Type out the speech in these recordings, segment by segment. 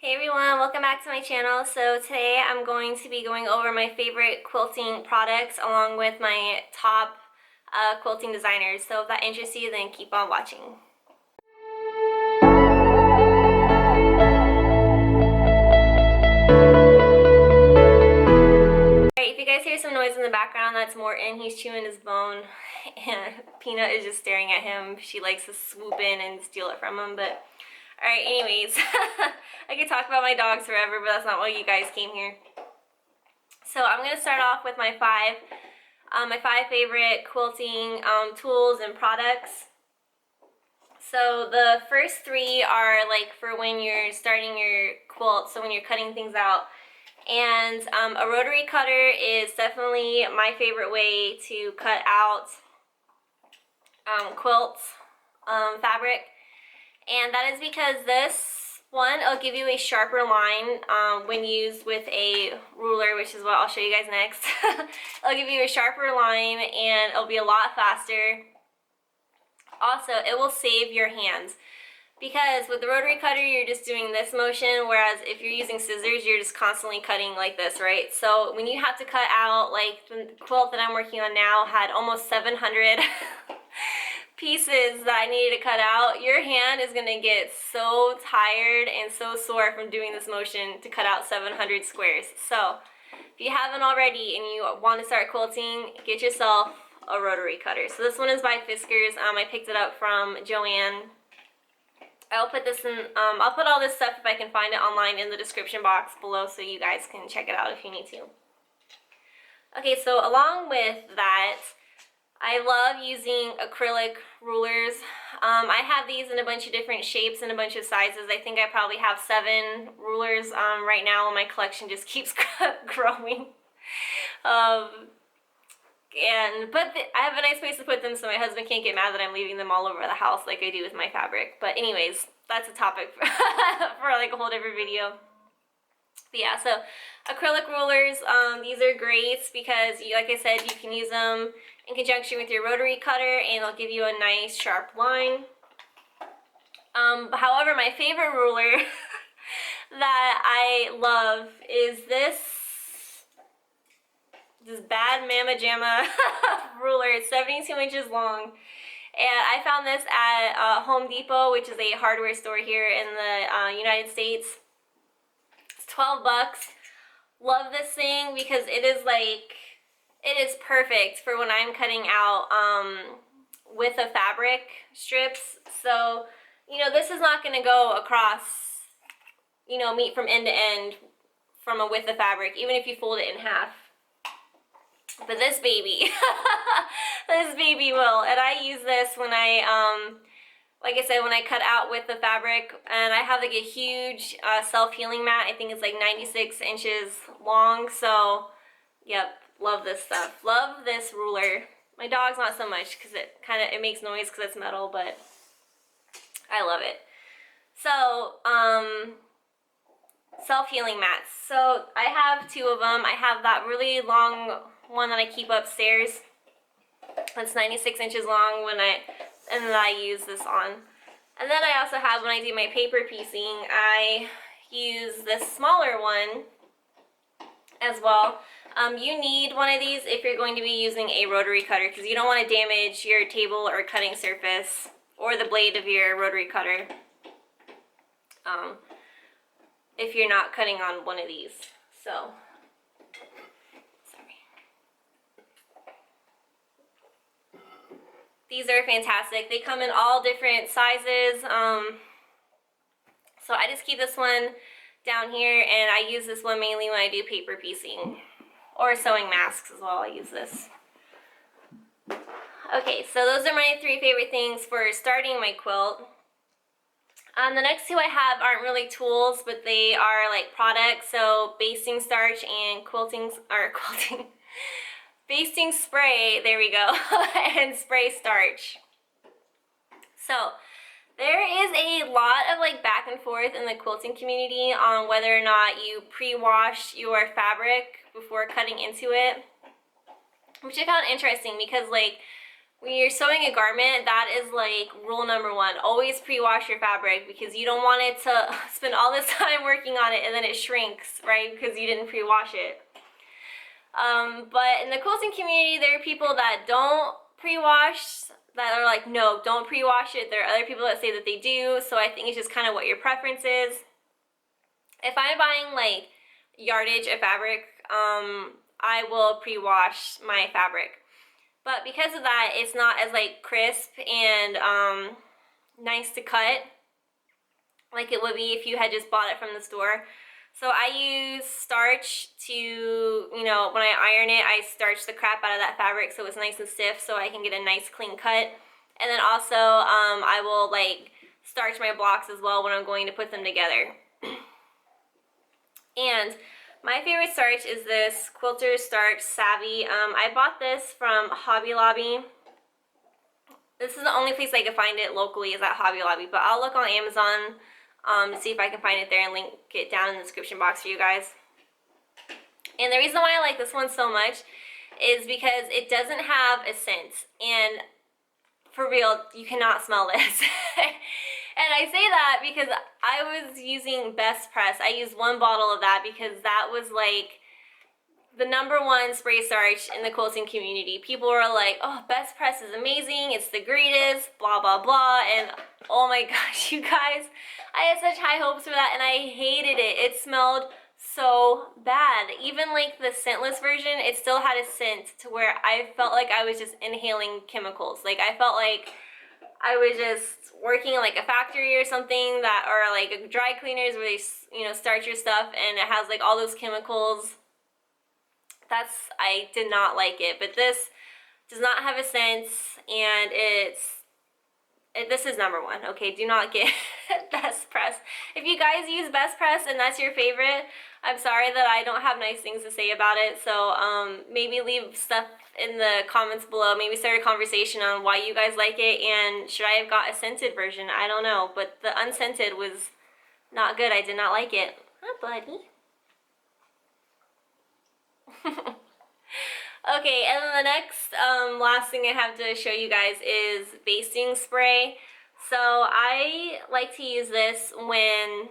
Hey everyone, welcome back to my channel. So today I'm going to be going over my favorite quilting products along with my top quilting designers. So if that interests you, then keep on watching. Alright, if you guys hear some noise in the background, that's Morton. He's chewing his bone and Peanut is just staring at him. She likes to swoop in and steal it from him, but alright, anyways. I could talk about my dogs forever, but that's not why you guys came here. So I'm going to start off with my five favorite quilting tools and products. So the first three are like for when you're starting your quilt, so when you're cutting things out. And a rotary cutter is definitely my favorite way to cut out quilts fabric. And that is because this one, it'll give you a sharper line when used with a ruler, which is what I'll show you guys next. It'll give you a sharper line and it'll be a lot faster. Also, it will save your hands because with the rotary cutter, you're just doing this motion, whereas if you're using scissors, you're just constantly cutting like this, right? So when you have to cut out, like the quilt that I'm working on now had almost 700 pieces that I needed to cut out, your hand is going to get so tired and so sore from doing this motion to cut out 700 squares. So if you haven't already and you want to start quilting, get yourself a rotary cutter. So this one is by Fiskars. I picked it up from Joanne. I'll put this in, I'll put all this stuff if I can find it online in the description box below so you guys can check it out if you need to. Okay, so along with that, I love using acrylic rulers. I have these in a bunch of different shapes and a bunch of sizes. I think I probably have 7 rulers right now, and my collection just keeps growing. I have a nice place to put them so my husband can't get mad that I'm leaving them all over the house like I do with my fabric. But anyways, that's a topic for like a whole different video. But yeah, so acrylic rulers, these are great because, like I said, you can use them in conjunction with your rotary cutter and it'll give you a nice sharp line. However, my favorite ruler that I love is this bad Mama Jamma ruler. It's 72 inches long. And I found this at Home Depot, which is a hardware store here in the United States. It's 12 bucks. Love this thing because it is perfect for when I'm cutting out with the fabric strips. So, you know, this is not going to go across, you know, meet from end to end from a width of fabric, even if you fold it in half. But this baby, this baby will. And I use this when like I said, when I cut out with the fabric, and I have like a huge self-healing mat. I think it's like 96 inches long. So, yep, love this stuff. Love this ruler. My dog's not so much because it makes noise because it's metal, but I love it. So, self-healing mats. So I have 2 of them. I have that really long one that I keep upstairs. That's 96 inches long and then I use this on. And then I also have, when I do my paper piecing, I use this smaller one as well. You need one of these if you're going to be using a rotary cutter because you don't want to damage your table or cutting surface or the blade of your rotary cutter if you're not cutting on one of these. So, sorry. These are fantastic. They come in all different sizes. So I just keep this one down here, and I use this one mainly when I do paper piecing or sewing masks as well. I use this. Okay, so those are my 3 favorite things for starting my quilt. The next 2 I have aren't really tools, but they are like products. So Basting Starch and Basting Spray, there we go, and Spray Starch. So there is a lot of like back and forth in the quilting community on whether or not you pre-wash your fabric before cutting into it, which I found interesting because like when you're sewing a garment, that is like rule number one. Always pre-wash your fabric because you don't want it to spend all this time working on it and then it shrinks, right? Because you didn't pre-wash it. But in the quilting community, there are people that don't pre-wash, that are like, no, don't pre-wash it. There are other people that say that they do, so I think it's just kind of what your preference is. If I'm buying like yardage of fabric, I will pre-wash my fabric. But because of that, it's not as like crisp and nice to cut like it would be if you had just bought it from the store. So I use starch to, you know, when I iron it, I starch the crap out of that fabric so it's nice and stiff so I can get a nice clean cut. And then also I will like starch my blocks as well when I'm going to put them together. And my favorite starch is this Quilter Starch Savvy. I bought this from Hobby Lobby. This is the only place I can find it locally is at Hobby Lobby, but I'll look on Amazon to see if I can find it there and link it down in the description box for you guys. And the reason why I like this one so much is because it doesn't have a scent. And for real, you cannot smell this. And I say that because I was using Best Press. I used one bottle of that because that was like the #1 spray starch in the quilting community. People were like, oh, Best Press is amazing, it's the greatest, blah, blah, blah. And oh my gosh, you guys, I had such high hopes for that and I hated it. It smelled so bad. Even like the scentless version, it still had a scent to where I felt like I was just inhaling chemicals. Like I felt like I was just working in like a factory or something, that, or like a dry cleaners where they, you know, starch your stuff and it has like all those chemicals. I did not like it. But this does not have a scent and this is #1. Okay, do not get Best Press. If you guys use Best Press and that's your favorite, I'm sorry that I don't have nice things to say about it. So maybe leave stuff in the comments below. Maybe start a conversation on why you guys like it and should I have got a scented version. I don't know, but the unscented was not good. I did not like it. Hi, buddy. Okay, and then the next last thing I have to show you guys is basting spray. So I like to use this when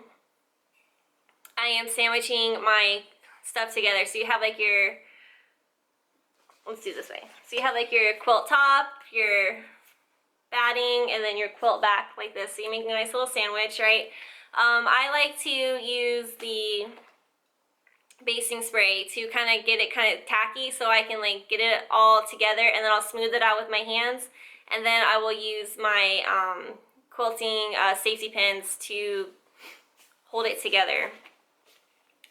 I am sandwiching my stuff together. So you have like your, let's do it this way. So you have like your quilt top, your batting, and then your quilt back like this. So you make a nice little sandwich, right? I like to use the basting spray to kind of get it kind of tacky so I can like get it all together, and then I'll smooth it out with my hands, and then I will use my quilting safety pins to hold it together.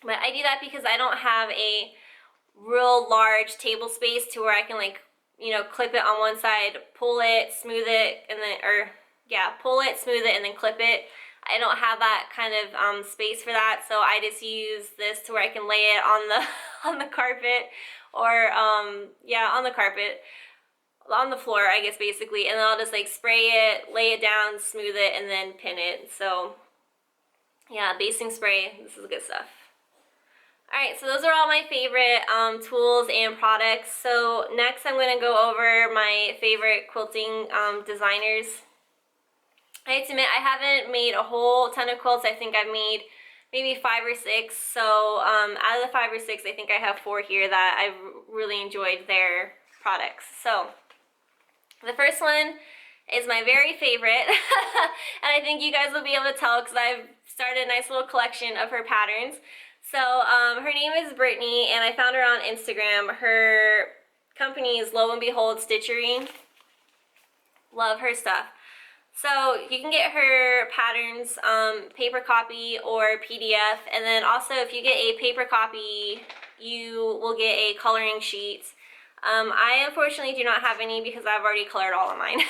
But I do that because I don't have a real large table space to where I can like, you know, clip it on one side, pull it, smooth it, and then, or yeah, pull it, smooth it, and then clip it. I don't have that kind of space for that, so I just use this to where I can lay it on the on the carpet, or yeah, on the carpet, on the floor, I guess, basically, and then I'll just like spray it, lay it down, smooth it, and then pin it. So yeah, basting spray, this is good stuff. Alright, so those are all my favorite tools and products. So next I'm going to go over my favorite quilting designers. I have to admit, I haven't made a whole ton of quilts. I think I've made maybe 5 or 6. So out of the 5 or 6, I think I have 4 here that I've really enjoyed their products. So the first one is my very favorite, and I think you guys will be able to tell because I've started a nice little collection of her patterns. So her name is Brittany, and I found her on Instagram. Her company is Lo and Behold Stitchery. Love her stuff. So you can get her patterns paper copy or PDF, and then also if you get a paper copy, you will get a coloring sheet. I unfortunately do not have any because I've already colored all of mine,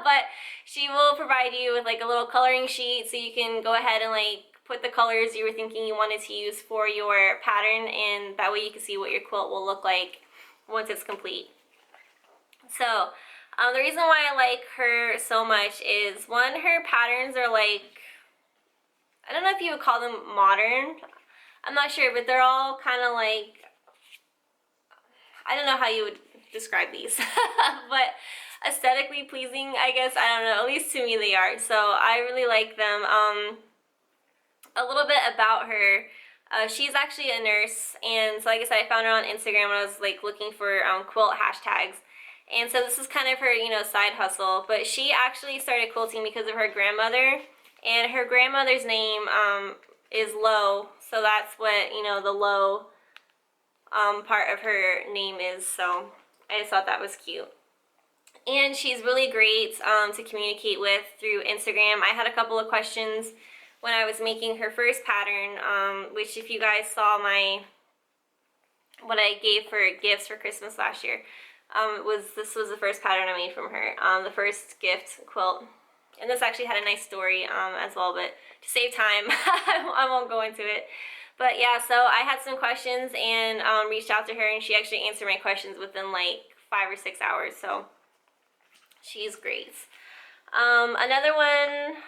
but she will provide you with like a little coloring sheet so you can go ahead and like put the colors you were thinking you wanted to use for your pattern, and that way you can see what your quilt will look like once it's complete. So the reason why I like her so much is, one, her patterns are like, I don't know if you would call them modern, I'm not sure, but they're all kind of like, I don't know how you would describe these, but aesthetically pleasing, I guess. I don't know, at least to me they are. So I really like them. A little bit about her. She's actually a nurse, and so like I said, I found her on Instagram when I was like looking for quilt hashtags. And so this is kind of her, side hustle. But she actually started quilting because of her grandmother, and her grandmother's name is Lo, so that's what, the Lo part of her name is. So I just thought that was cute. And she's really great to communicate with through Instagram. I had a couple of questions when I was making her first pattern, which if you guys saw what I gave for gifts for Christmas last year, this was the first pattern I made from her, the first gift quilt. And this actually had a nice story as well, but to save time, I won't go into it. But yeah, so I had some questions and reached out to her, and she actually answered my questions within like 5 or 6 hours, so she's great.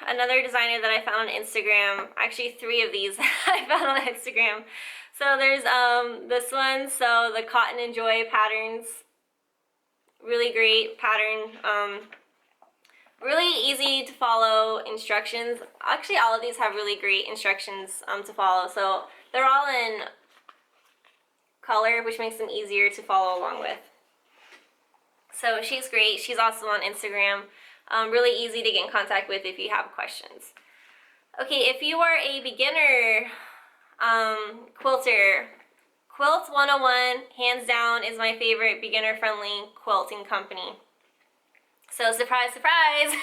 Another designer that I found on Instagram, actually 3 of these I found on Instagram. So there's this one, so the Cotton and Joy patterns, really great pattern, really easy to follow instructions. Actually, all of these have really great instructions to follow, so they're all in color, which makes them easier to follow along with. So she's great. She's also on Instagram. Really easy to get in contact with if you have questions. Okay, if you are a beginner quilter, Quilts 101, hands down, is my favorite beginner-friendly quilting company. So surprise, surprise,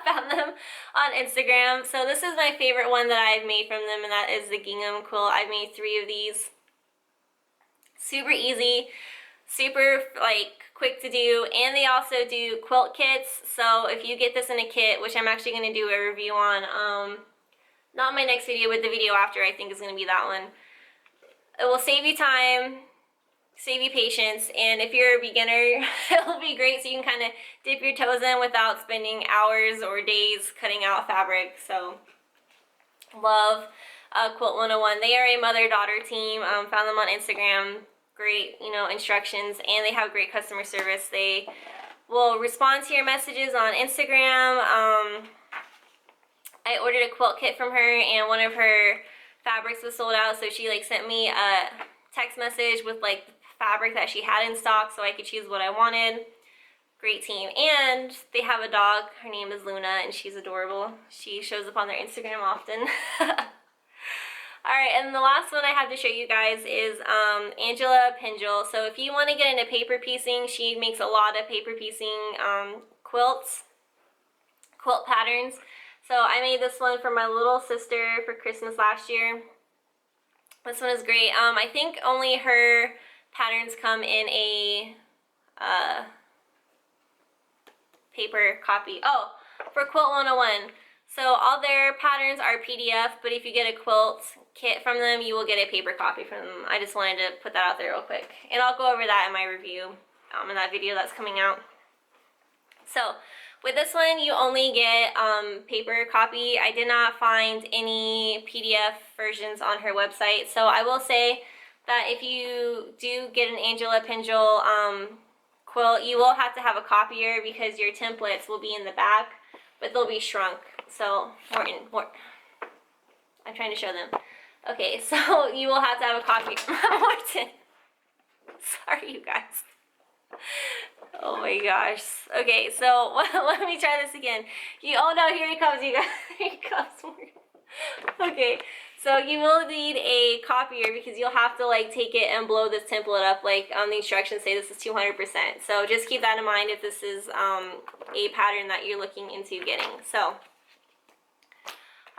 found them on Instagram. So this is my favorite one that I've made from them, and that is the Gingham Quilt. I've made 3 of these. Super easy, super like quick to do, and they also do quilt kits. So if you get this in a kit, which I'm actually going to do a review on, not my next video, but the video after, I think is going to be that one. It will save you time, save you patience, and if you're a beginner, it'll be great so you can kind of dip your toes in without spending hours or days cutting out fabric. So love Quilt 101. They are a mother-daughter team. Found them on Instagram. Great, instructions, and they have great customer service. They will respond to your messages on Instagram. I ordered a quilt kit from her, and one of her fabrics was sold out, so she like sent me a text message with like the fabric that she had in stock so I could choose what I wanted. Great team. And they have a dog. Her name is Luna, and she's adorable. She shows up on their Instagram often. Alright, and the last one I have to show you guys is Angela Pingel. So if you want to get into paper piecing, she makes a lot of paper piecing quilt patterns. So I made this one for my little sister for Christmas last year. This one is great. I think only her patterns come in a paper copy. Oh, for Quilt 101. So all their patterns are PDF, but if you get a quilt kit from them, you will get a paper copy from them. I just wanted to put that out there real quick. And I'll go over that in my review, in that video that's coming out. So with this one, you only get paper copy. I did not find any PDF versions on her website. So I will say that if you do get an Angela Pingel quilt, you will have to have a copier because your templates will be in the back, but they'll be shrunk. So, Morton. I'm trying to show them. Okay, so you will have to have a copy. Morton. Sorry, you guys. Oh my gosh. Okay, so let me try this again. Oh no, here he comes, you guys. Here he comes, Morton. Okay, so you will need a copier because you'll have to like take it and blow this template up, like the instructions say this is 200%. So just keep that in mind if this is a pattern that you're looking into getting. So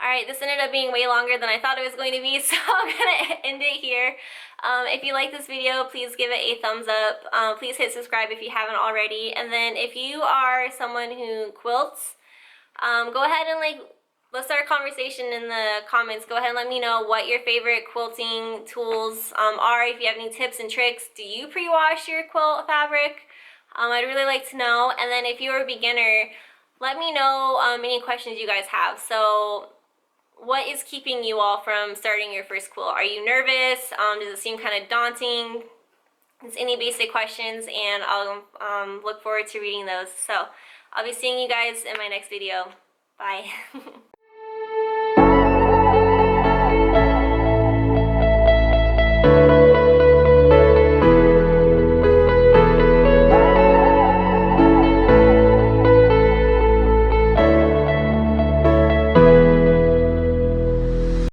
alright, this ended up being way longer than I thought it was going to be, so I'm going to end it here. If you like this video, please give it a thumbs up. Please hit subscribe if you haven't already. And then if you are someone who quilts, go ahead and let's start a conversation in the comments. Go ahead and let me know what your favorite quilting tools are. If you have any tips and tricks, do you pre-wash your quilt fabric? I'd really like to know. And then if you're a beginner, let me know any questions you guys have. So what is keeping you all from starting your first quilt? Are you nervous? Does it seem kind of daunting? just any basic questions, and I'll look forward to reading those. So I'll be seeing you guys in my next video. Bye.